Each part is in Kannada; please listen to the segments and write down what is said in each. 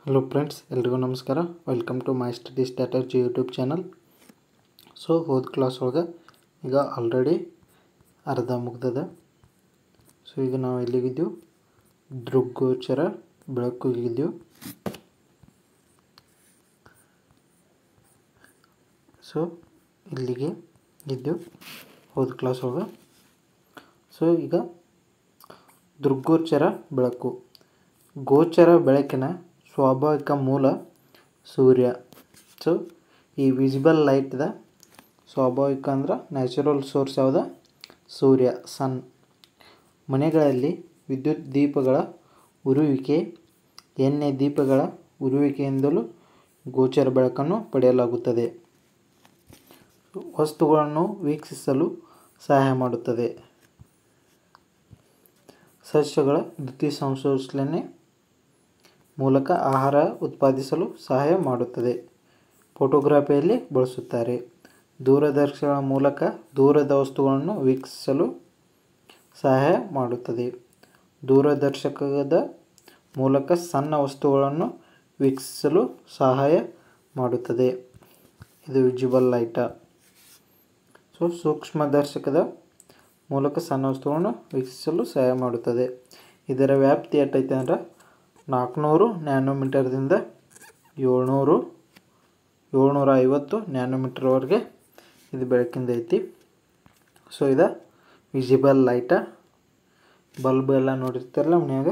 ಹಲೋ ಫ್ರೆಂಡ್ಸ್, ಎಲ್ರಿಗೂ ನಮಸ್ಕಾರ. Welcome to my study strategy YouTube channel. So ಹೋದ ಕ್ಲಾಸ್ ಒಳಗೆ ಈಗ ಆಲ್ರೆಡಿ ಅರ್ಧ ಮುಗ್ದದ. ಸೊ ಈಗ ನಾವು ಎಲ್ಲಿಗಿದ್ದೀವಿ? ದೃಗ್ಗೋಚರ ಬೆಳಕಿಗಿದ್ದೀವಿ. ಸೊ ಇಲ್ಲಿಗೆ ಇದ್ದೀವಿ ಹೋದ ಕ್ಲಾಸ್ ಒಳಗೆ. ಸೊ ಈಗ ದೃಗ್ಗೋಚರ ಬೆಳಕು. ಗೋಚರ ಬೆಳಕಿನ ಸ್ವಾಭಾವಿಕ ಮೂಲ ಸೂರ್ಯ. ಸೊ ಈ ವಿಸಿಬಲ್ ಲೈಟ್ದ ಸ್ವಾಭಾವಿಕ ಅಂದ್ರೆ ನ್ಯಾಚುರಲ್ ಸೋರ್ಸ್ ಯಾವುದು? ಸೂರ್ಯ, ಸನ್. ಮನೆಗಳಲ್ಲಿ ವಿದ್ಯುತ್ ದೀಪಗಳ ಉರುವಿಕೆ, ಎಣ್ಣೆ ದೀಪಗಳ ಉರುವಿಕೆಯಿಂದಲೂ ಗೋಚರ ಬೆಳಕನ್ನು ಪಡೆಯಲಾಗುತ್ತದೆ. ವಸ್ತುಗಳನ್ನು ವೀಕ್ಷಿಸಲು ಸಹಾಯ ಮಾಡುತ್ತದೆ. ಸಸ್ಯಗಳ ದ್ಯುತಿಸಂಶ್ಲೇಷಣೆ ಮೂಲಕ ಆಹಾರ ಉತ್ಪಾದಿಸಲು ಸಹಾಯ ಮಾಡುತ್ತದೆ. ಫೋಟೋಗ್ರಫಿಯಲ್ಲಿ ಬಳಸುತ್ತಾರೆ. ದೂರದರ್ಶಕಗಳ ಮೂಲಕ ದೂರದ ವಸ್ತುಗಳನ್ನು ವೀಕ್ಷಿಸಲು ಸಹಾಯ ಮಾಡುತ್ತದೆ. ದೂರದರ್ಶಕದ ಮೂಲಕ ಸಣ್ಣ ವಸ್ತುಗಳನ್ನು ವೀಕ್ಷಿಸಲು ಸಹಾಯ ಮಾಡುತ್ತದೆ. ಇದು ವಿಸಿಬಲ್ ಲೈಟ. ಸೊ ಸೂಕ್ಷ್ಮದರ್ಶಕದ ಮೂಲಕ ಸಣ್ಣ ವಸ್ತುಗಳನ್ನು ವೀಕ್ಷಿಸಲು ಸಹಾಯ ಮಾಡುತ್ತದೆ. ಇದರ ವ್ಯಾಪ್ತಿ ಎಷ್ಟೈತೆ ಅಂದ್ರೆ 400 ನ್ಯಾನೋಮೀಟರ್ದಿಂದ 750 ನ್ಯಾನೋಮೀಟರ್ವರೆಗೆ ಇದು ಬೆಳಕಿಂದ ಐತಿ. ಸೊ ಇದು ವಿಸಿಬಲ್ ಲೈಟ. ಬಲ್ಬ್ ಎಲ್ಲ ನೋಡಿರ್ತಾರಲ್ಲ ಮನ್ಯಾಗ,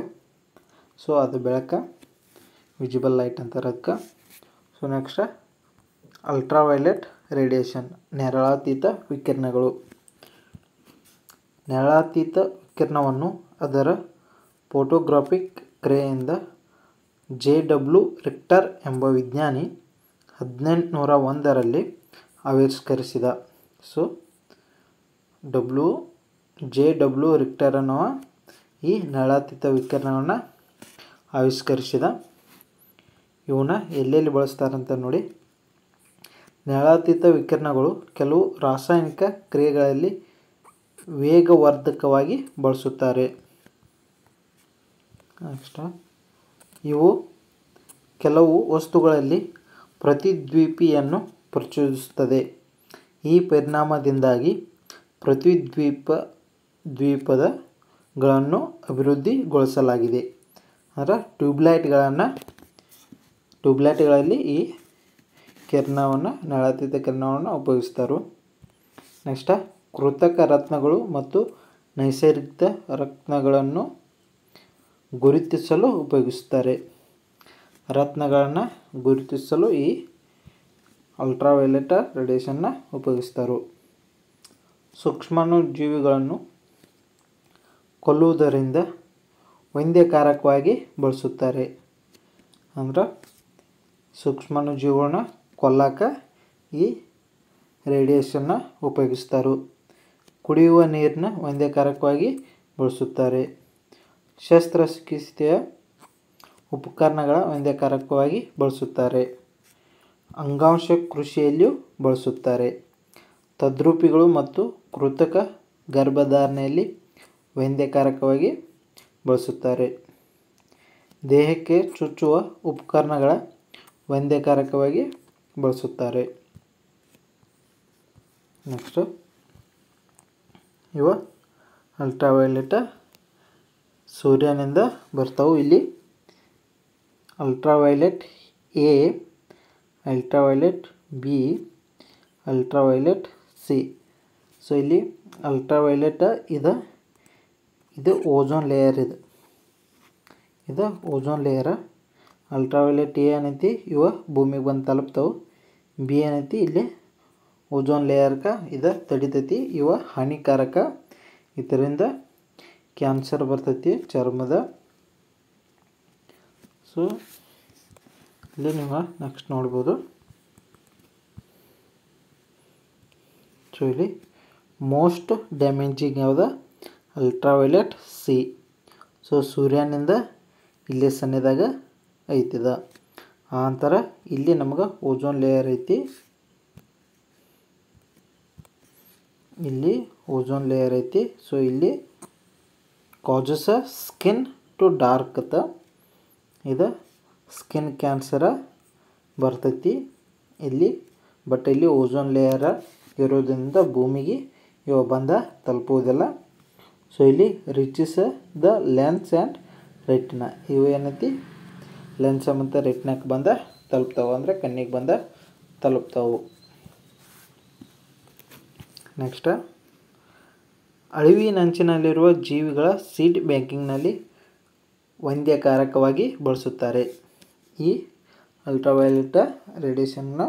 ಸೊ ಅದು ಬೆಳಕ ವಿಸಿಬಲ್ ಲೈಟ್ ಅಂತಾರೆ ಅದಕ್ಕೆ. ಸೊ ನೆಕ್ಸ್ಟ್ ಅಲ್ಟ್ರಾವೈಲೆಟ್ ರೇಡಿಯೇಷನ್, ನೇರಳಾತೀತ ವಿಕಿರಣಗಳು. ನೇರಳಾತೀತ ವಿಕಿರಣವನ್ನು ಅದರ ಫೋಟೋಗ್ರಾಫಿಕ್ ಕ್ರಿಯೆಯಿಂದ ಜೆ.ಡಬ್ಲ್ಯೂ. ರಿಕ್ಟರ್ ಎಂಬ ವಿಜ್ಞಾನಿ 1801ರಲ್ಲಿ ಆವಿಷ್ಕರಿಸಿದ. ಸೊ ಜೆ.ಡಬ್ಲ್ಯೂ. ರಿಕ್ಟರ್ ಅನ್ನುವ ಈ ನೇರಳಾತೀತ ವಿಕಿರಣವನ್ನು ಆವಿಷ್ಕರಿಸಿದ. ಇವನ್ನ ಎಲ್ಲೆಲ್ಲಿ ಬಳಸ್ತಾರಂತ ನೋಡಿ. ನೇರಳಾತೀತ ವಿಕಿರಣಗಳು ಕೆಲವು ರಾಸಾಯನಿಕ ಕ್ರಿಯೆಗಳಲ್ಲಿ ವೇಗವರ್ಧಕವಾಗಿ ಬಳಸುತ್ತಾರೆ. ನೆಕ್ಸ್ಟ್ ಇವು ಕೆಲವು ವಸ್ತುಗಳಲ್ಲಿ ಪ್ರತಿದ್ಯುತಿಯನ್ನು ಪ್ರಚೋದಿಸುತ್ತದೆ. ಈ ಪರಿಣಾಮದಿಂದಾಗಿ ಪ್ರತಿದ್ಯುತಿಗಳನ್ನು ಅಭಿವೃದ್ಧಿಗೊಳಿಸಲಾಗಿದೆ. ಅಂದರೆ ಟ್ಯೂಬ್ಲೈಟ್ಗಳಲ್ಲಿ ಈ ನೇರಳಾತೀತ ಕಿರಣವನ್ನು ಉಪಯೋಗಿಸ್ತಾರೆ. ನೆಕ್ಸ್ಟ್ ಕೃತಕ ರತ್ನಗಳು ಮತ್ತು ನೈಸರ್ಗಿಕ ರತ್ನಗಳನ್ನು ಗುರುತಿಸಲು ಉಪಯೋಗಿಸುತ್ತಾರೆ. ರತ್ನಗಳನ್ನು ಗುರುತಿಸಲು ಈ ಅಲ್ಟ್ರಾವೈಲೆಟ್ ರೇಡಿಯೇಷನ್ನ ಉಪಯೋಗಿಸ್ತಾರೆ. ಸೂಕ್ಷ್ಮಾಣುಜೀವಿಗಳನ್ನು ಕೊಲ್ಲುವುದರಿಂದ ವೈದ್ಯಕಾರಕವಾಗಿ ಬಳಸುತ್ತಾರೆ. ಅಂದ್ರೆ ಸೂಕ್ಷ್ಮಾಣುಜೀವಿಗಳನ್ನ ಕೊಲ್ಲಕ್ಕೆ ಈ ರೇಡಿಯೇಷನ್ನ ಉಪಯೋಗಿಸ್ತಾರೆ. ಕುಡಿಯುವ ನೀರನ್ನ ವೈದ್ಯಕಾರಕವಾಗಿ ಬಳಸುತ್ತಾರೆ. ಶಸ್ತ್ರಚಿಕಿತ್ಸೆಯ ಉಪಕರಣಗಳ ವೈದ್ಯಕಾರಕವಾಗಿ ಬಳಸುತ್ತಾರೆ. ಅಂಗಾಂಶ ಕೃಷಿಯಲ್ಲಿಯೂ ಬಳಸುತ್ತಾರೆ. ತದ್ರೂಪಿಗಳು ಮತ್ತು ಕೃತಕ ಗರ್ಭಧಾರಣೆಯಲ್ಲಿ ವೈದ್ಯಕಾರಕವಾಗಿ ಬಳಸುತ್ತಾರೆ. ದೇಹಕ್ಕೆ ಚುಚ್ಚುವ ಉಪಕರಣಗಳ ವೈದ್ಯಕಾರಕವಾಗಿ ಬಳಸುತ್ತಾರೆ. ನೆಕ್ಸ್ಟ್ ಇವ ಅಲ್ಟ್ರಾವೈಲೆಟ್ ಸೂರ್ಯನಿಂದ ಬರ್ತಾವೆ. ಇಲ್ಲಿ ultraviolet A, ultraviolet B, ultraviolet C. So ಇಲ್ಲಿ ಅಲ್ಟ್ರಾವೈಲೆಟ್ ಇದು ಓಝೋನ್ ಲೇಯರ್. ಇದು ಓಝೋನ್ ಲೇಯರ್. ಅಲ್ಟ್ರಾವೈಲೆಟ್ ಎ ಏನೈತಿ, ಇವ ಭೂಮಿಗೆ ಬಂದು ತಲುಪ್ತಾವೆ. ಬಿ ಏನೈತಿ, ಇಲ್ಲಿ ಓಝೋನ್ ಲೇಯರ್ಗೆ ಇದು ತಡಿತೈತಿ. ಇವ ಹಾನಿಕಾರಕ. ಇದರಿಂದ ಕ್ಯಾನ್ಸರ್ ಬರ್ತೈತಿ ಚರ್ಮದ. ಸೊ ಇಲ್ಲಿ ನೀವು ನೆಕ್ಸ್ಟ್ ನೋಡ್ಬೋದು. ಸೊ ಇಲ್ಲಿ ಮೋಸ್ಟ್ ಡ್ಯಾಮೇಜಿಂಗ್ ಯಾವುದು? Ultraviolet C. ಸೊ ಸೂರ್ಯನಿಂದ ಇಲ್ಲಿ ಸಣ್ಣದಾಗ ಐತಿದ. ಆನಂತರ ಇಲ್ಲಿ ನಮಗೆ ಓಝೋನ್ ಲೇಯರ್ ಐತಿ. ಇಲ್ಲಿ ಓಝೋನ್ ಲೇಯರ್ ಐತಿ. ಸೊ ಇಲ್ಲಿ ಕಾಜಸ್ ಸ್ಕಿನ್ ಟು ಡಾರ್ಕ್. ಇದು ಸ್ಕಿನ್ ಕ್ಯಾನ್ಸರ ಬರ್ತೈತಿ ಇಲ್ಲಿ. ಬಟ್ ಇಲ್ಲಿ ಓಝೋನ್ ಲೇಯರ ಇರೋದ್ರಿಂದ ಭೂಮಿಗೆ ಇವ ಬಂದ ತಲುಪುವುದಿಲ್ಲ. ಸೊ ಇಲ್ಲಿ riches the lens and retina, ಇವು ಏನೈತಿ ಲೆನ್ಸ್ ಮತ್ತು ರೆಟಿನಾಕ್ಕೆ ಬಂದ ತಲುಪ್ತಾವೆ, ಅಂದರೆ ಕಣ್ಣಿಗೆ ಬಂದ ತಲುಪ್ತಾವು. ನೆಕ್ಸ್ಟ್, ಅಳಿವಿನಂಚಿನಲ್ಲಿರುವ ಜೀವಿಗಳ ಸೀಡ್ ಬ್ಯಾಂಕಿಂಗ್ನಲ್ಲಿ ವಂದ್ಯಕಾರಕವಾಗಿ ಬಳಸುತ್ತಾರೆ. ಈ ಅಲ್ಟ್ರಾವೈಲೆಟ್ ರೇಡಿಯೇಷನ್ನ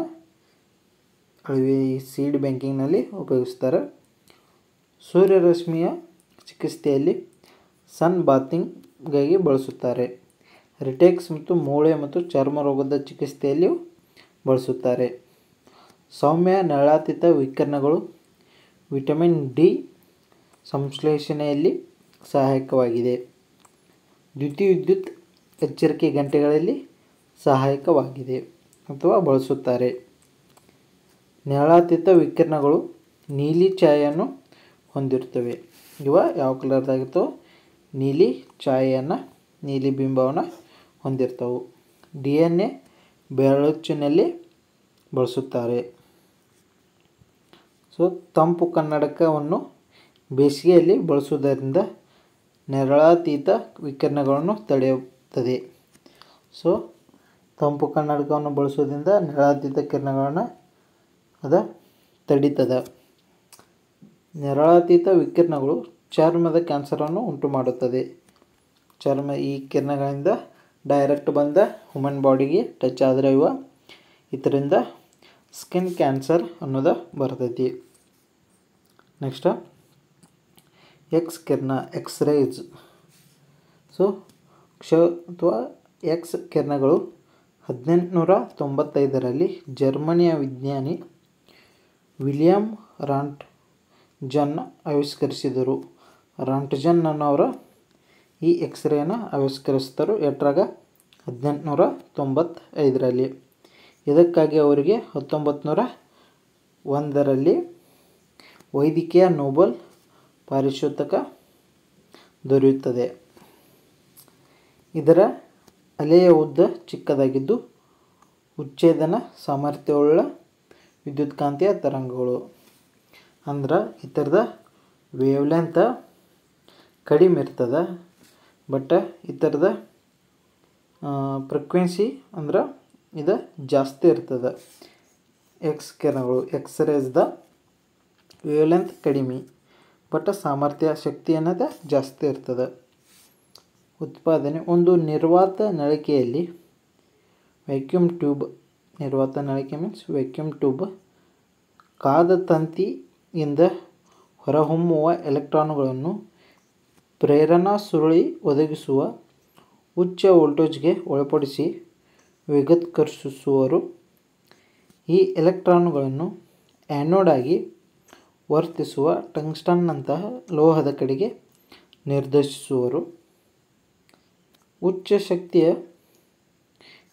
ಸೀಡ್ ಬ್ಯಾಂಕಿಂಗ್ನಲ್ಲಿ ಉಪಯೋಗಿಸ್ತಾರೆ. ಸೂರ್ಯರಶ್ಮಿಯ ಚಿಕಿತ್ಸೆಯಲ್ಲಿ ಸನ್ ಬಾತಿಂಗ್ಗಾಗಿ ಬಳಸುತ್ತಾರೆ. ರಿಟೆಕ್ಸ್ ಮತ್ತು ಮೂಳೆ ಮತ್ತು ಚರ್ಮ ರೋಗದ ಚಿಕಿತ್ಸೆಯಲ್ಲಿಯೂ ಬಳಸುತ್ತಾರೆ. ಸೌಮ್ಯ ನೆರಳಾತೀತ ವಿಕಿರಣಗಳು ವಿಟಮಿನ್ ಡಿ ಸಂಶ್ಲೇಷಣೆಯಲ್ಲಿ ಸಹಾಯಕವಾಗಿದೆ. ದ್ಯುತಿವಿದ್ಯುತ್ ಎಚ್ಚರಿಕೆ ಗಂಟೆಗಳಲ್ಲಿ ಸಹಾಯಕವಾಗಿದೆ ಅಥವಾ ಬಳಸುತ್ತಾರೆ. ನೆರಳಾತೀತ ವಿಕಿರಣಗಳು ನೀಲಿ ಛಾಯೆಯನ್ನು ಹೊಂದಿರುತ್ತವೆ. ಇವ ಯಾವ ಕಲರ್ದಾಗಿರ್ತವೆ? ನೀಲಿ ಛಾಯೆಯನ್ನು, ನೀಲಿ ಬಿಂಬವನ್ನು ಹೊಂದಿರ್ತವೆ. DNA ಬೆಳಚಿನಲ್ಲಿ ಬಳಸುತ್ತಾರೆ. ಸೊ ತಂಪು ಕನ್ನಡಕವನ್ನು ಬೇಸಿಗೆಯಲ್ಲಿ ಬಳಸುವುದರಿಂದ ನೆರಳಾತೀತ ವಿಕಿರಣಗಳನ್ನು ತಡೆಯುತ್ತದೆ. ಸೊ ತಂಪು ಕನ್ನಡಕವನ್ನು ಬಳಸೋದ್ರಿಂದ ನೆರಳಾತೀತ ಕಿರಣಗಳನ್ನು ತಡೀತದೆ. ನೆರಳಾತೀತ ವಿಕಿರಣಗಳು ಚರ್ಮದ ಕ್ಯಾನ್ಸರನ್ನು ಉಂಟು ಮಾಡುತ್ತದೆ. ಈ ಕಿರಣಗಳಿಂದ ಡೈರೆಕ್ಟ್ ಬಂದ ಹ್ಯೂಮನ್ ಬಾಡಿಗೆ ಟಚ್ ಆದರೆ ಇದರಿಂದ ಸ್ಕಿನ್ ಕ್ಯಾನ್ಸರ್ ಅನ್ನೋದು ಬರ್ತೈತಿ. ನೆಕ್ಸ್ಟ್, ಎಕ್ಸ್ ಕಿರಣ, ಎಕ್ಸ್ರೇಸ್. ಸೊ ಅಥವಾ ಎಕ್ಸ್ ಕಿರಣಗಳು 1895ರಲ್ಲಿ ಜರ್ಮನಿಯ ವಿಜ್ಞಾನಿ ವಿಲಿಯಂ ರಾಂಟ್ಜನ್ ಆವಿಷ್ಕರಿಸಿದರು. ರಾಂಟ್ಜನ್ ಅನ್ನೋರು ಈ ಎಕ್ಸ್ರೇನ ಆವಿಷ್ಕರಿಸಿದರು. 1895ರಲ್ಲಿ. ಇದಕ್ಕಾಗಿ ಅವರಿಗೆ 1901ರಲ್ಲಿ ವೈದ್ಯಕೀಯ ನೊಬೆಲ್ ಪಾರಿತೋಷಿಕ ದೊರೆಯುತ್ತದೆ. ಇದರ ಅಲೆಯ ಉದ್ದ ಚಿಕ್ಕದಾಗಿದ್ದು ಉಚ್ಛೇದನ ಸಾಮರ್ಥ್ಯವುಳ್ಳ ವಿದ್ಯುತ್ಕಾಂತೀಯ ತರಂಗಗಳು. ಅಂದ್ರೆ ಇದರದ ವೇವ್ಲೆಂತ್ ಕಡಿಮೆ ಇರ್ತದೆ. ಬಟ್ ಇದರದ ಫ್ರೀಕ್ವೆನ್ಸಿ ಅಂದ್ರೆ ಇದು ಜಾಸ್ತಿ ಇರ್ತದೆ. ಎಕ್ಸ್ ಕಿರಣಗಳು, ಎಕ್ಸ್ರೇಸ್ದ ವೇವ್ಲೆಂತ್ ಕಡಿಮೆ, ಬಟ್ ಸಾಮರ್ಥ್ಯ ಶಕ್ತಿ ಅನ್ನೋದು ಜಾಸ್ತಿ ಇರ್ತದೆ. ಉತ್ಪಾದನೆ: ಒಂದು ನಿರ್ವಾತ ನಳಿಕೆಯಲ್ಲಿ ವ್ಯಾಕ್ಯೂಮ್ ಟ್ಯೂಬ್, ನಿರ್ವಾತ ನಳಿಕೆ ಮೀನ್ಸ್ ವ್ಯಾಕ್ಯೂಮ್ ಟ್ಯೂಬ್, ಕಾದ ತಂತಿಯಿಂದ ಹೊರಹೊಮ್ಮುವ ಎಲೆಕ್ಟ್ರಾನುಗಳನ್ನು ಪ್ರೇರಣಾ ಸುರುಳಿ ಒದಗಿಸುವ ಉಚ್ಚ ವೋಲ್ಟೇಜ್ಗೆ ಒಳಪಡಿಸಿ ವಿದ್ಯುತ್ಕರಿಸುವರು. ಈ ಎಲೆಕ್ಟ್ರಾನುಗಳನ್ನು ಆ್ಯನೋಡ್ ಆಗಿ ವರ್ತಿಸುವ ಟಂಗ್ಸ್ಟನ್ನಂತಹ ಲೋಹದ ಕಡೆಗೆ ನಿರ್ದೇಶಿಸುವರು. ಉಚ್ಚ ಶಕ್ತಿಯ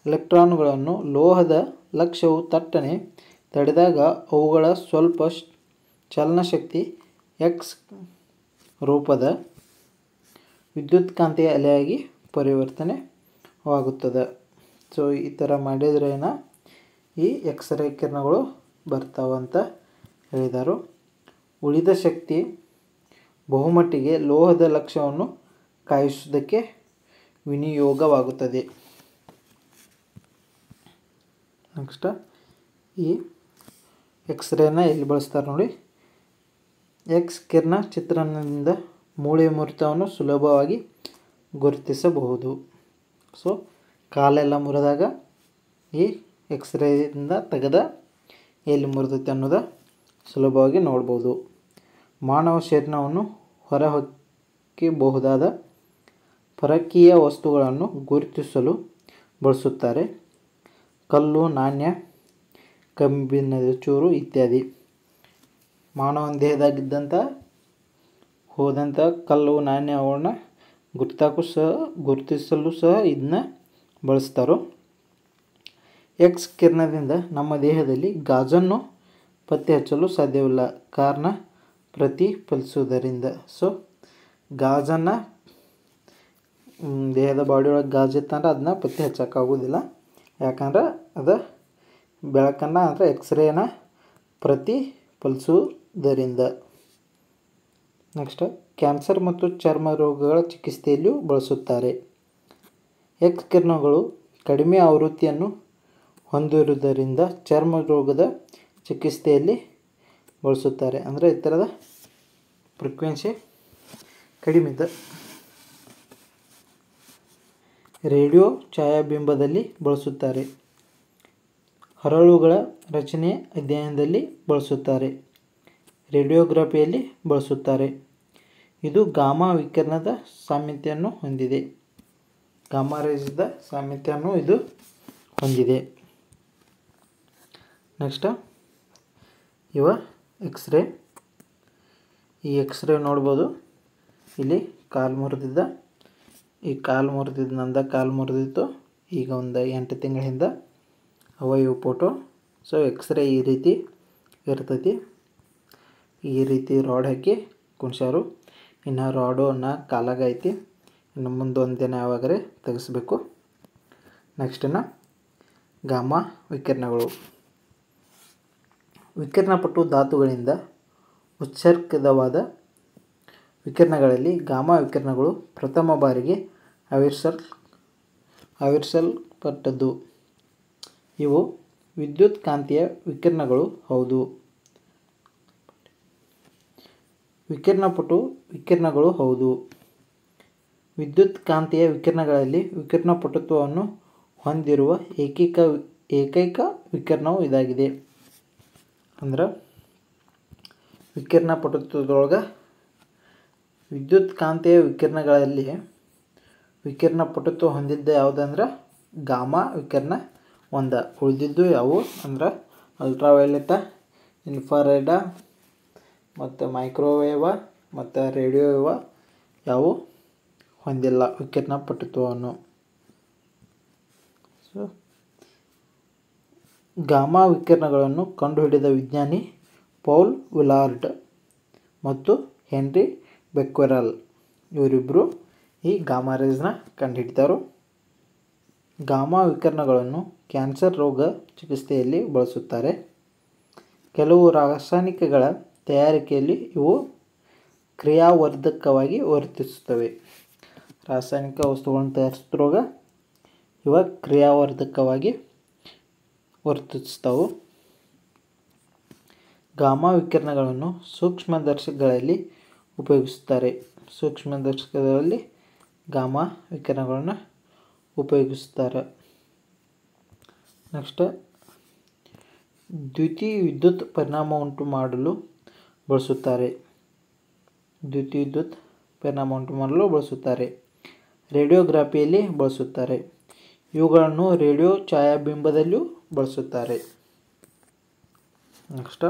ಎಲೆಕ್ಟ್ರಾನುಗಳನ್ನು ಲೋಹದ ಲಕ್ಷ್ಯವು ತಟ್ಟನೆ ತಡೆದಾಗ ಅವುಗಳ ಸ್ವಲ್ಪ ಚಲನಶಕ್ತಿ ಎಕ್ಸ್ ರೂಪದ ವಿದ್ಯುತ್ಕಾಂತೀಯ ಅಲೆಯಾಗಿ ಪರಿವರ್ತನೆವಾಗುತ್ತದೆ. ಸೊ ಈ ಥರ ಮಾಡಿದ್ರೇನ ಈ ಎಕ್ಸ್ರೇ ಕಿರಣಗಳು ಬರ್ತಾವಂತ ಹೇಳಿದರು. ಉಳಿದ ಶಕ್ತಿ ಬಹುಮಟ್ಟಿಗೆ ಲೋಹದ ಲಕ್ಷ್ಯವನ್ನು ಕಾಯಿಸುವುದಕ್ಕೆ ವಿನಿಯೋಗವಾಗುತ್ತದೆ. ನೆಕ್ಸ್ಟ್, ಈ ಎಕ್ಸ್ರೇನ ಎಲ್ಲಿ ಬಳಸ್ತಾರೆ ನೋಡಿ. ಎಕ್ಸ್ ಕಿರಣ ಚಿತ್ರಣದಿಂದ ಮೂಳೆ ಮುರಿತವನ್ನು ಸುಲಭವಾಗಿ ಗುರುತಿಸಬಹುದು. ಸೊ ಕಾಲೆಲ್ಲ ಮುರಿದಾಗ ಈ ಎಕ್ಸ್ರೇಯಿಂದ ತೆಗೆದ ಎಲ್ಲಿ ಮುರಿದೈತೆ ಅನ್ನೋದು ಸುಲಭವಾಗಿ ನೋಡ್ಬೋದು. ಮಾನವ ಶರೀರವನ್ನು ಹೊರಹೊಕ್ಕಬಹುದಾದ ಪರಕೀಯ ವಸ್ತುಗಳನ್ನು ಗುರುತಿಸಲು ಬಳಸುತ್ತಾರೆ. ಕಲ್ಲು, ನಾಣ್ಯ, ಕಬ್ಬಿಣದ ಚೂರು ಇತ್ಯಾದಿ. ಮಾನವನ ದೇಹದಾಗಿದ್ದಂಥ ಹೋದಂಥ ಕಲ್ಲು, ನಾಣ್ಯ ಅವುಗಳನ್ನ ಗುರುತಿಸಲು ಸಹ ಇದನ್ನ ಬಳಸ್ತಾರೆ. ಎಕ್ಸ್ ಕಿರಣದಿಂದ ನಮ್ಮ ದೇಹದಲ್ಲಿ ಗಾಜನ್ನು ಪತ್ತೆ ಹಚ್ಚಲು ಸಾಧ್ಯವಿಲ್ಲ, ಕಾರಣ ಪ್ರತಿಫಲಿಸುವುದರಿಂದ. ಸೊ ಗಾಜನ್ನು ದೇಹದ ಬಾಡಿ ಒಳಗೆ ಗಾಜು ಇತ್ತಂದ್ರೆ ಅದನ್ನ ಪತ್ತೆ ಹಚ್ಚೋಕ್ಕಾಗೋದಿಲ್ಲ, ಯಾಕಂದ್ರೆ ಅದು ಬೆಳಕನ್ನು ಅಂದರೆ ಎಕ್ಸ್ರೇನ ಪ್ರತಿಫಲಿಸುವುದರಿಂದ. ನೆಕ್ಸ್ಟ್, ಕ್ಯಾನ್ಸರ್ ಮತ್ತು ಚರ್ಮ ರೋಗಗಳ ಚಿಕಿತ್ಸೆಯಲ್ಲಿಯೂ ಬಳಸುತ್ತಾರೆ. ಎಕ್ಸ್ ಕಿರಣಗಳು ಕಡಿಮೆ ಆವೃತ್ತಿಯನ್ನು ಹೊಂದಿರುವುದರಿಂದ ಚರ್ಮ ರೋಗದ ಚಿಕಿತ್ಸೆಯಲ್ಲಿ ಬಳಸುತ್ತಾರೆ. ಅಂದರೆ ಈ ಥರದ ಫ್ರೀಕ್ವೆನ್ಸಿ ಕಡಿಮೆ ಇದೆ. ರೇಡಿಯೋ ಛಾಯಾಬಿಂಬದಲ್ಲಿ ಬಳಸುತ್ತಾರೆ. ಹರಳುಗಳ ರಚನೆ ಅಧ್ಯಯನದಲ್ಲಿ ಬಳಸುತ್ತಾರೆ. ರೇಡಿಯೋಗ್ರಫಿಯಲ್ಲಿ ಬಳಸುತ್ತಾರೆ. ಇದು ಗಾಮಾ ವಿಕಿರಣದ ಸಾಮ್ಯತೆಯನ್ನು ಹೊಂದಿದೆ. ಗಾಮಾ ರೇಸ್ದ ಸಾಮ್ಯತೆಯನ್ನು ಇದು ಹೊಂದಿದೆ. ನೆಕ್ಸ್ಟ್, ಇವ ಎಕ್ಸ್ರೇ. ಈ ಎಕ್ಸ್ರೇ ನೋಡ್ಬೋದು. ಇಲ್ಲಿ ಕಾಲು ಮುರಿದಿದ್ದ, ಈ ಕಾಲು ಮುರಿದಿದ್ದು ನಂದ ಕಾಲು ಮುರಿದಿತ್ತು ಈಗ ಒಂದು 8 ತಿಂಗಳ ಹಿಂದೆ. ಅವ ಇವು ಫೋಟೋ. ಸೊ ಎಕ್ಸ್ರೇ ಈ ರೀತಿ ಇರ್ತೈತಿ. ಈ ರೀತಿ ರಾಡ್ ಹಾಕಿ ಕುಣ್ಸ್ಯಾರು. ಇನ್ನು ರಾಡು ಕಾಲಾಗ ಐತಿ. ಇನ್ನು ಮುಂದೊಂದು ದಿನ ಯಾವಾಗರೆ ತೆಗೆಸ್ಬೇಕು. ನೆಕ್ಸ್ಟಿನ ಗಾಮಾ ವಿಕಿರಣಗಳು. ವಿಕಿರಣಪಟು ಧಾತುಗಳಿಂದ ಉತ್ಸರ್ಗಿತವಾದ ವಿಕಿರಣಗಳಲ್ಲಿ ಗಾಮಾ ವಿಕಿರಣಗಳು ಪ್ರಥಮ ಬಾರಿಗೆ ಆವಿಷ್ಕರಿಸಲ್ಪಟ್ಟದ್ದು. ಇವು ವಿದ್ಯುತ್ ಕಾಂತೀಯ ವಿಕಿರಣಗಳು ಹೌದು. ವಿಕಿರಣಪಟು ವಿಕಿರಣಗಳು ಹೌದು. ವಿದ್ಯುತ್ ಕಾಂತೀಯ ವಿಕಿರಣಗಳಲ್ಲಿ ವಿಕಿರಣಪಟುತ್ವವನ್ನು ಹೊಂದಿರುವ ಏಕೈಕ ವಿಕಿರಣವು ಇದಾಗಿದೆ. ಅಂದ್ರೆ ವಿಕಿರಣಪಟುತ್ವದೊಳಗೆ ವಿದ್ಯುತ್ ಕಾಂತೀಯ ವಿಕಿರಣಗಳಲ್ಲಿ ವಿಕಿರಣಪಟುತ್ವ ಹೊಂದಿದ್ದ ಯಾವುದಂದ್ರೆ ಗಾಮಾ ವಿಕಿರಣ ಒಂದು. ಉಳಿದಿದ್ದು ಯಾವುವು ಅಂದ್ರೆ ಅಲ್ಟ್ರಾವೈಲೆಟ, ಇನ್ಫ್ರಾರೆಡ ಮತ್ತು ಮೈಕ್ರೋವೇವ ಮತ್ತು ರೇಡಿಯೋವೇವ ಯಾವು ಹೊಂದಿಲ್ಲ ವಿಕಿರಣಪಟುತ್ವವನ್ನು. ಸೊ ಗಾಮಾ ವಿಕಿರಣಗಳನ್ನು ಕಂಡುಹಿಡಿದ ವಿಜ್ಞಾನಿ ಪೌಲ್ ವಿಲಾರ್ಡ್ ಮತ್ತು ಹೆನ್ರಿ ಬೆಕ್ವೆರೆಲ್ ಇವರಿಬ್ಬರು ಈ ಗಾಮಾ ರೇಸ್ನ ಕಂಡುಹಿಡಿದರು. ಗಾಮಾ ವಿಕಿರಣಗಳನ್ನು ಕ್ಯಾನ್ಸರ್ ರೋಗ ಚಿಕಿತ್ಸೆಯಲ್ಲಿ ಬಳಸುತ್ತಾರೆ. ಕೆಲವು ರಾಸಾಯನಿಕಗಳ ತಯಾರಿಕೆಯಲ್ಲಿ ಇವು ಕ್ರಿಯಾವರ್ಧಕವಾಗಿ ವರ್ತಿಸುತ್ತವೆ. ರಾಸಾಯನಿಕ ವಸ್ತುಗಳನ್ನು ತಯಾರಿಸುವಾಗ ಇವ ಕ್ರಿಯಾವರ್ಧಕವಾಗಿ ವರ್ತಿಸ್ತವೆ. ಗಾಮಾ ವಿಕಿರಣಗಳನ್ನು ಸೂಕ್ಷ್ಮದರ್ಶಕಗಳಲ್ಲಿ ಉಪಯೋಗಿಸುತ್ತಾರೆ. ಸೂಕ್ಷ್ಮದರ್ಶಕದಲ್ಲಿ ಗಾಮಾ ವಿಕಿರಣಗಳನ್ನು ಉಪಯೋಗಿಸುತ್ತಾರೆ. ನೆಕ್ಸ್ಟ್, ದ್ಯುತಿವಿದ್ಯುತ್ ಪರಿಣಾಮ ಉಂಟು ಮಾಡಲು ಬಳಸುತ್ತಾರೆ. ದ್ಯುತಿವಿದ್ಯುತ್ ಪರಿಣಾಮ ಉಂಟು ಮಾಡಲು ಬಳಸುತ್ತಾರೆ. ರೇಡಿಯೋಗ್ರಫಿಯಲ್ಲಿ ಬಳಸುತ್ತಾರೆ. ಇವುಗಳನ್ನು ರೇಡಿಯೋ ಛಾಯಾಬಿಂಬದಲ್ಲಿಯೂ ಬಳಸುತ್ತಾರೆ. ನೆಕ್ಸ್ಟ್,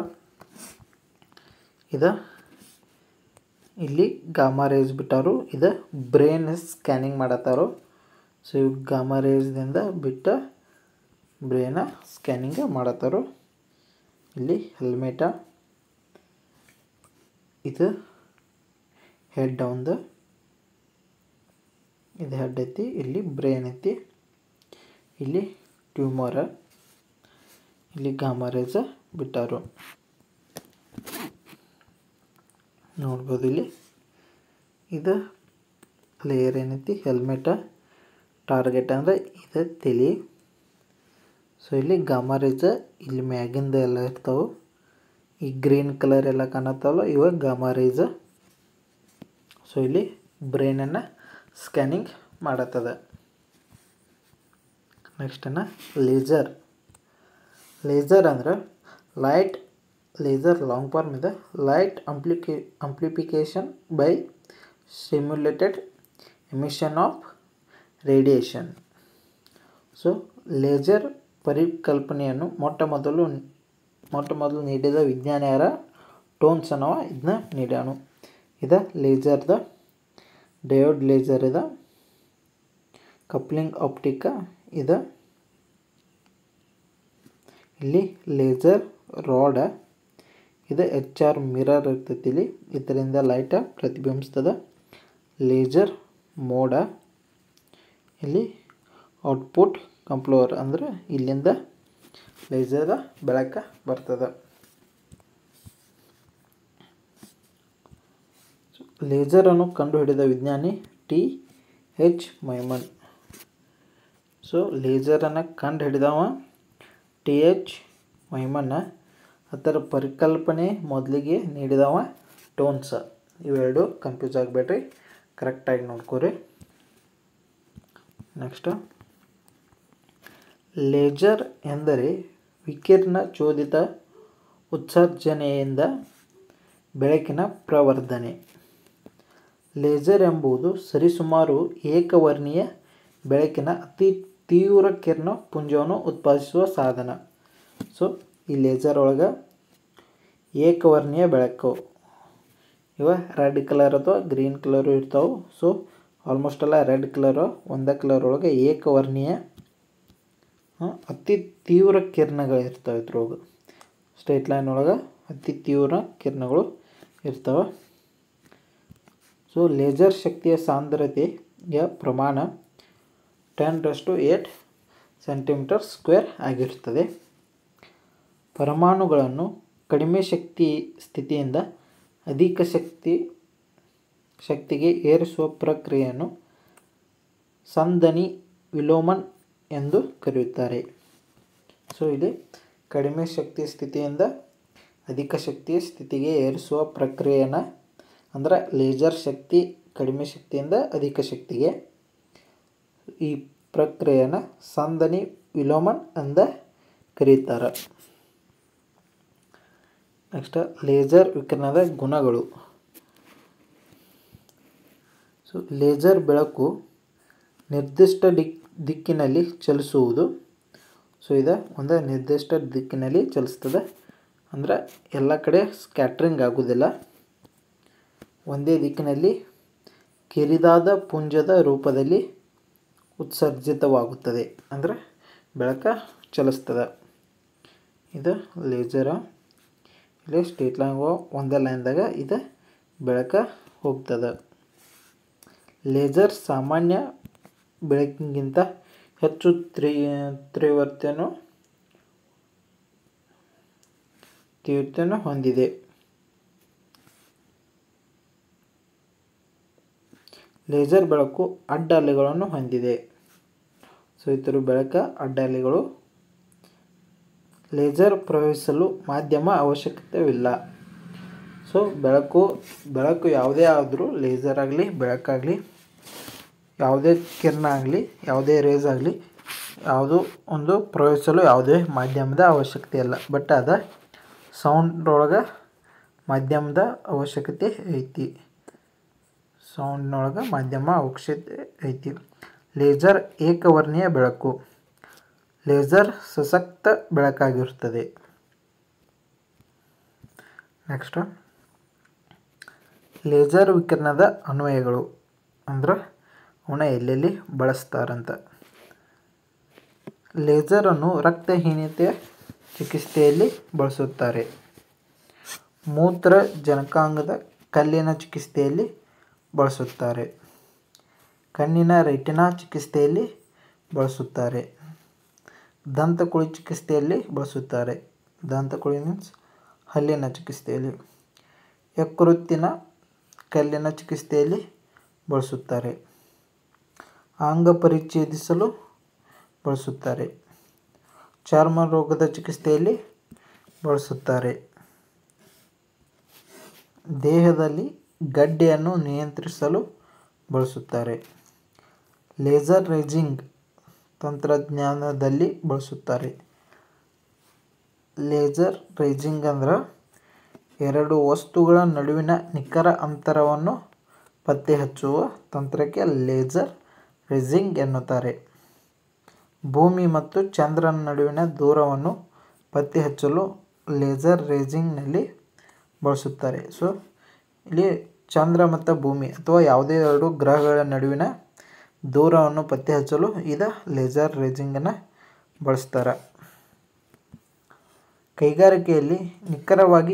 ಇಲ್ಲಿ ಗಾಮಾ ರೇಸ್ ಬಿಟ್ಟಾರು. ಇದು ಬ್ರೈನ್ ಸ್ಕ್ಯಾನಿಂಗ್ ಮಾಡತ್ತಾರೋ. ಸೊ ಇವು ಗಾಮಾ ರೇಸ್ದಿಂದ ಬಿಟ್ಟ ಬ್ರೈನ ಸ್ಕ್ಯಾನಿಂಗ್ ಮಾಡತ್ತಾರೋ. ಇಲ್ಲಿ ಹೆಲ್ಮೆಟ, ಇದು ಹೆಡ್ ಒಂದು, ಇದು ಹೆಡ್ ಐತಿ. ಇಲ್ಲಿ ಬ್ರೈನ್ ಐತಿ. ಇಲ್ಲಿ ಟ್ಯೂಮರ್. ಇಲ್ಲಿ ಗಾಮಾ ರೇಸ್ ಬಿಟ್ಟಾರು ನೋಡ್ಬೋದು. ಇಲ್ಲಿ ಇದು ಲೇಯರ್ ಏನೈತಿ ಹೆಲ್ಮೆಟ. ಟಾರ್ಗೆಟ್ ಅಂದರೆ ಇದು ತಲೆ. ಸೊ ಇಲ್ಲಿ ಗಾಮಾ ರೇಸ್ ಇಲ್ಲಿ ಮ್ಯಾಗಿಂದ ಎಲ್ಲ ಇರ್ತಾವೆ. ಈ ಗ್ರೀನ್ ಕಲರ್ ಎಲ್ಲ ಕಾಣತ್ತಾವಲ್ಲ ಇವ ಗಾಮಾ ರೇಸ್. ಸೊ ಇಲ್ಲಿ ಬ್ರೈನನ್ನು ಸ್ಕ್ಯಾನಿಂಗ್ ಮಾಡತ್ತದ. ನೆಕ್ಸ್ಟನ್ನು ಲೇಸರ್. ಲೇಸರ್ ಅಂದ್ರೆ ಲೈಟ್ ಲೇಸರ್ ಲಾಂಗ್ ಫಾರ್ಮ್ ಇದೆ. Light amplification by simulated emission of radiation. So laser ಪರಿಕಲ್ಪನೆಯನ್ನು ಮೊಟ್ಟ ಮೊದಲು ನೀಡಿದ ವಿಜ್ಞಾನಿ ಯಾರ? ಟೋನ್ಸ್ ಅನ್ನೋ ಇದನ್ನ ನೀಡ್ಯಾನು. ಇದು ಲೇಸರ್ದ ಡಯೋಡ್ ಲೇಸರ್ ಇದೆ. ಕಪ್ಲಿಂಗ್ ಆಪ್ಟಿಕ ಇದೆ. ಇಲ್ಲಿ ಲೇಸರ್ ರಾಡ್ ಇದು HR ಮಿರರ್ ಇರ್ತೈತಿ. ಇಲ್ಲಿ ಇದರಿಂದ ಲೈಟ್ ಪ್ರತಿಬಿಂಬಿಸ್ತದೆ. ಲೇಸರ್ ಮೋಡ ಇಲ್ಲಿ ಔಟ್ಪುಟ್ ಕಂಪ್ಲೋರ್ ಅಂದರೆ ಇಲ್ಲಿಂದ ಲೇಸರ್ ಬೆಳಕು ಬರ್ತದೆ. ಲೇಸರನ್ನು ಕಂಡುಹಿಡಿದ ವಿಜ್ಞಾನಿ ಟಿ.ಎಚ್. ಮೈಮನ್. ಸೊ ಲೇಸರನ್ನು ಕಂಡುಹಿಡಿದವ ಟಿ.ಎಚ್. ಮೈಮನ್. ಅದರ ಪರಿಕಲ್ಪನೆ ಮೊದಲಿಗೆ ನೀಡಿದವ ಟೋನ್ಸ್. ಇವೆರಡು ಕನ್ಫ್ಯೂಸ್ ಆಗಬೇಡ್ರಿ, ಕರೆಕ್ಟಾಗಿ ನೋಡ್ಕೋರಿ. ನೆಕ್ಸ್ಟ್, ಲೇಸರ್ ಎಂದರೆ ವಿಕಿರಣ ಚೋದಿತ ಉತ್ಸರ್ಜನೆಯಿಂದ ಬೆಳಕಿನ ಪ್ರವರ್ಧನೆ. ಲೇಸರ್ ಎಂಬುದು ಸರಿಸುಮಾರು ಏಕವರ್ಣೀಯ ಬೆಳಕಿನ ಅತಿ ತೀವ್ರ ಕಿರಣ ಪುಂಜವನ್ನು ಉತ್ಪಾದಿಸುವ ಸಾಧನ. ಸೊ ಈ ಲೇಸರ್ ಒಳಗೆ ಏಕವರ್ಣೀಯ ಬೆಳಕು, ಇವ ರೆಡ್ ಕಲರ್ ಅಥವಾ ಗ್ರೀನ್ ಕಲರು ಇರ್ತಾವೆ. ಸೊ ಆಲ್ಮೋಸ್ಟ್ ಎಲ್ಲ ರೆಡ್ ಕಲರು, ಒಂದೇ ಕಲರ್ ಒಳಗೆ ಏಕವರ್ಣೀಯ ಅತಿ ತೀವ್ರ ಕಿರಣಗಳು ಇರ್ತವೆ. ಇದ್ರೊಳಗೆ ಸ್ಟ್ರೈಟ್ ಲೈನ್ ಒಳಗೆ ಅತಿ ತೀವ್ರ ಕಿರಣಗಳು ಇರ್ತವೆ. ಸೊ ಲೇಸರ್ ಶಕ್ತಿಯ ಸಾಂದ್ರತೆಯ ಪ್ರಮಾಣ 10⁸ cm² ಆಗಿರುತ್ತದೆ. ಪರಮಾಣುಗಳನ್ನು ಕಡಿಮೆ ಶಕ್ತಿ ಸ್ಥಿತಿಯಿಂದ ಅಧಿಕ ಶಕ್ತಿಗೆ ಏರಿಸುವ ಪ್ರಕ್ರಿಯೆಯನ್ನು ಸಂದಣಿ ವಿಲೋಮನ್ ಎಂದು ಕರೆಯುತ್ತಾರೆ. ಸೊ ಇಲ್ಲಿ ಕಡಿಮೆ ಶಕ್ತಿಯ ಸ್ಥಿತಿಯಿಂದ ಅಧಿಕ ಶಕ್ತಿಯ ಸ್ಥಿತಿಗೆ ಏರಿಸುವ ಪ್ರಕ್ರಿಯೆನ, ಅಂದರೆ ಲೇಸರ್ ಶಕ್ತಿ ಕಡಿಮೆ ಶಕ್ತಿಯಿಂದ ಅಧಿಕ ಶಕ್ತಿಗೆ, ಈ ಪ್ರಕ್ರಿಯೆನ ಸಂದಣಿ ವಿಲೋಮನ್ ಎಂದ ಕರೀತಾರೆ. ನೆಕ್ಸ್ಟ್, ಲೇಸರ್ ವಿಕಿರಣದ ಗುಣಗಳು. ಸೊ ಲೇಸರ್ ಬೆಳಕು ನಿರ್ದಿಷ್ಟ ದಿಕ್ಕಿನಲ್ಲಿ ಚಲಿಸುವುದು. ಸೊ ಇದು ಒಂದು ನಿರ್ದಿಷ್ಟ ದಿಕ್ಕಿನಲ್ಲಿ ಚಲಿಸ್ತದೆ, ಅಂದರೆ ಎಲ್ಲ ಕಡೆ ಸ್ಕ್ಯಾಟ್ರಿಂಗ್ ಆಗೋದಿಲ್ಲ. ಒಂದೇ ದಿಕ್ಕಿನಲ್ಲಿ ಕಿರಿದಾದ ಪುಂಜದ ರೂಪದಲ್ಲಿ ಉತ್ಸರ್ಜಿತವಾಗುತ್ತದೆ, ಅಂದರೆ ಬೆಳಕು ಚಲಿಸ್ತದೆ. ಇದು ಲೇಸರ. ಇಲ್ಲಿ ಸ್ಟ್ರೇಟ್ ಲೈನ್ ಒಂದೇ ಲೈನ್ದಾಗ ಇದು ಬೆಳಕು ಹೋಗ್ತದೆ. ಲೇಸರ್ ಸಾಮಾನ್ಯ ಬೆಳಕಿಗಿಂತ ಹೆಚ್ಚು ತೀವ್ರತೆಯನ್ನು ಹೊಂದಿದೆ. ಲೇಸರ್ ಬೆಳಕು ಅಡ್ಡ ಅಲೆಗಳನ್ನು ಹೊಂದಿದೆ. ಸೊ ಇದರ ಬೆಳಕು ಅಡ್ಡ ಅಲೆಗಳು. ಲೇಸರ್ ಪ್ರವಹಿಸಲು ಮಾಧ್ಯಮ ಅವಶ್ಯಕತೆವಿಲ್ಲ. ಸೊ ಬೆಳಕು ಯಾವುದೇ ಆದರೂ, ಲೇಸರ್ ಆಗಲಿ ಬೆಳಕಾಗಲಿ, ಯಾವುದೇ ಕಿರಣ ಆಗಲಿ, ಯಾವುದೇ ರೇಸ್ ಆಗಲಿ, ಯಾವುದೋ ಒಂದು ಪ್ರವಹಿಸಲು ಯಾವುದೇ ಮಾಧ್ಯಮದ ಅವಶ್ಯಕತೆ ಇಲ್ಲ. ಬಟ್ ಅದು ಸೌಂಡ್ ಒಳಗೆ ಮಾಧ್ಯಮದ ಅವಶ್ಯಕತೆ ಐತಿ. ಸೌಂಡ್ನೊಳಗೆ ಮಾಧ್ಯಮ ಅವಶ್ಯಕತೆ ಐತಿ. ಲೇಸರ್ ಏಕವರ್ಣೀಯ ಬೆಳಕು. ಲೇಸರ್ ಸಶಕ್ತ ಬೆಳಕಾಗಿರುತ್ತದೆ. ನೆಕ್ಸ್ಟ್, ಲೇಸರ್ ವಿಕಿರಣದ ಅನ್ವಯಗಳು, ಅಂದ್ರೆ ಅವನ್ನ ಎಲ್ಲೆಲ್ಲಿ ಬಳಸ್ತಾರಂತ. ಲೇಸರನ್ನು ರಕ್ತಹೀನತೆಯ ಚಿಕಿತ್ಸೆಯಲ್ಲಿ ಬಳಸುತ್ತಾರೆ. ಮೂತ್ರಜನಕಾಂಗದ ಕಲ್ಲಿನ ಚಿಕಿತ್ಸೆಯಲ್ಲಿ ಬಳಸುತ್ತಾರೆ. ಕಣ್ಣಿನ ರೆಟಿನಾ ಚಿಕಿತ್ಸೆಯಲ್ಲಿ ಬಳಸುತ್ತಾರೆ. ದಂತಕುಳಿ ಚಿಕಿತ್ಸೆಯಲ್ಲಿ ಬಳಸುತ್ತಾರೆ. ದಂತಕುಳಿ ಮೀನ್ಸ್ ಹಲ್ಲಿನ ಚಿಕಿತ್ಸೆಯಲ್ಲಿ. ಯಕೃತ್ತಿನ ಕಲ್ಲಿನ ಚಿಕಿತ್ಸೆಯಲ್ಲಿ ಬಳಸುತ್ತಾರೆ. ಅಂಗ ಪರಿಚ್ಛೇದಿಸಲು ಬಳಸುತ್ತಾರೆ. ಚರ್ಮ ರೋಗದ ಚಿಕಿತ್ಸೆಯಲ್ಲಿ ಬಳಸುತ್ತಾರೆ. ದೇಹದಲ್ಲಿ ಗಡ್ಡೆಯನ್ನು ನಿಯಂತ್ರಿಸಲು ಬಳಸುತ್ತಾರೆ. ಲೇಸರ್ ರೇಜಿಂಗ್ ತಂತ್ರಜ್ಞಾನದಲ್ಲಿ ಬಳಸುತ್ತಾರೆ. ಲೇಸರ್ ರೇಜಿಂಗ್ ಅಂದ್ರೆ ಎರಡು ವಸ್ತುಗಳ ನಡುವಿನ ನಿಖರ ಅಂತರವನ್ನು ಪತ್ತೆಹಚ್ಚುವ ತಂತ್ರಕ್ಕೆ ಲೇಸರ್ ರೇಜಿಂಗ್ ಎನ್ನುತ್ತಾರೆ. ಭೂಮಿ ಮತ್ತು ಚಂದ್ರನ ನಡುವಿನ ದೂರವನ್ನು ಪತ್ತೆಹಚ್ಚಲು ಲೇಸರ್ ರೇಜಿಂಗ್ನಲ್ಲಿ ಬಳಸುತ್ತಾರೆ. ಸೊ ಇಲ್ಲಿ ಚಂದ್ರ ಮತ್ತು ಭೂಮಿ ಅಥವಾ ಯಾವುದೇ ಎರಡು ಗ್ರಹಗಳ ನಡುವಿನ ದೂರವನ್ನು ಪತ್ತೆಹಚ್ಚಲು ಇದು ಲೇಸರ್ ರೇಜಿಂಗನ್ನು ಬಳಸ್ತಾರೆ. ಕೈಗಾರಿಕೆಯಲ್ಲಿ ನಿಖರವಾಗಿ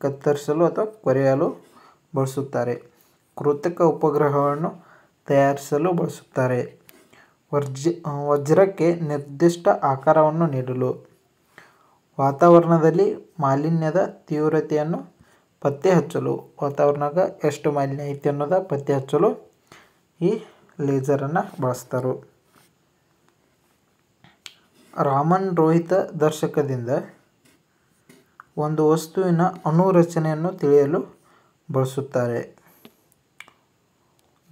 ಕತ್ತರಿಸಲು ಅಥವಾ ಕೊರೆಯಲು ಬಳಸುತ್ತಾರೆ. ಕೃತಕ ಉಪಗ್ರಹಗಳನ್ನು ತಯಾರಿಸಲು ಬಳಸುತ್ತಾರೆ. ವಜ್ರಕ್ಕೆ ನಿರ್ದಿಷ್ಟ ಆಕಾರವನ್ನು ನೀಡಲು, ವಾತಾವರಣದಲ್ಲಿ ಮಾಲಿನ್ಯದ ತೀವ್ರತೆಯನ್ನು ಪತ್ತೆ ಹಚ್ಚಲು, ವಾತಾವರಣದಾಗ ಎಷ್ಟು ಮಾಲಿನ್ಯ ಐತಿ ಅನ್ನೋದು ಪತ್ತೆ ಹಚ್ಚಲು ಈ ಲೇಸರನ್ನು ಬಳಸ್ತಾರೆ. ರಾಮನ್ ರೋಹಿತ್ ದರ್ಶಕದಿಂದ ಒಂದು ವಸ್ತುವಿನ ಅಣುರಚನೆಯನ್ನು ತಿಳಿಯಲು ಬಳಸುತ್ತಾರೆ.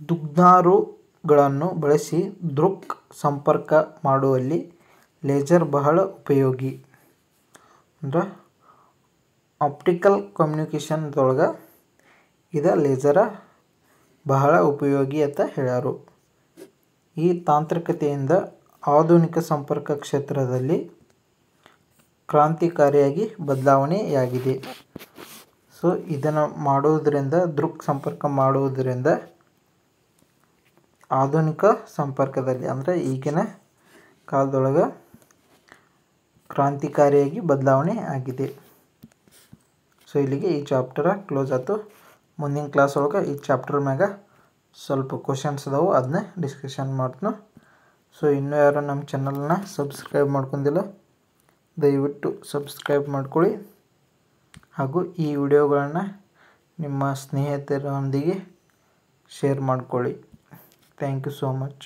ದುಗ್ಧಾರುಗಳನ್ನು ಬಳಸಿ ದೃಕ್ ಸಂಪರ್ಕ ಮಾಡುವಲ್ಲಿ ಲೇಸರ್ ಬಹಳ ಉಪಯೋಗಿ. ಅಂದ್ರೆ ಆಪ್ಟಿಕಲ್ ಕಮ್ಯುನಿಕೇಷನ್ದೊಳಗೆ ಇದು ಲೇಸರ ಬಹಳ ಉಪಯೋಗಿ ಅಂತ ಹೇಳ್ಯಾರು. ಈ ತಾಂತ್ರಿಕತೆಯಿಂದ ಆಧುನಿಕ ಸಂಪರ್ಕ ಕ್ಷೇತ್ರದಲ್ಲಿ ಕ್ರಾಂತಿಕಾರಿಯಾಗಿ ಬದಲಾವಣೆಯಾಗಿದೆ. ಸೊ ಇದನ್ನು ಮಾಡುವುದರಿಂದ, ದೃಕ್ ಸಂಪರ್ಕ ಮಾಡುವುದರಿಂದ ಆಧುನಿಕ ಸಂಪರ್ಕದಲ್ಲಿ ಅಂದರೆ ಈಗಿನ ಕಾಲದೊಳಗೆ ಕ್ರಾಂತಿಕಾರಿಯಾಗಿ ಬದಲಾವಣೆ ಆಗಿದೆ. ಸೊ ಇಲ್ಲಿಗೆ ಈ ಚಾಪ್ಟರ ಕ್ಲೋಸ್ ಆಯಿತು. ಮುಂದಿನ ಕ್ಲಾಸ್ ಒಳಗೆ ಈ ಚಾಪ್ಟರ್ ಮ್ಯಾಗ ಸ್ವಲ್ಪ ಕ್ವಶನ್ಸ್ ಅದಾವೆ, ಅದನ್ನ ಡಿಸ್ಕಷನ್ ಮಾಡ್ತೀನಿ. ಸೊ ಇನ್ನೂ ಯಾರು ನಮ್ಮ ಚಾನಲ್ನ ಸಬ್ಸ್ಕ್ರೈಬ್ ಮಾಡ್ಕೊಂಡಿಲ್ಲ, ದಯವಿಟ್ಟು ಸಬ್ಸ್ಕ್ರೈಬ್ ಮಾಡ್ಕೊಳ್ಳಿ. ಹಾಗೂ ಈ ವಿಡಿಯೋಗಳನ್ನು ನಿಮ್ಮ ಸ್ನೇಹಿತರೊಂದಿಗೆ ಶೇರ್ ಮಾಡ್ಕೊಳ್ಳಿ. Thank you so much.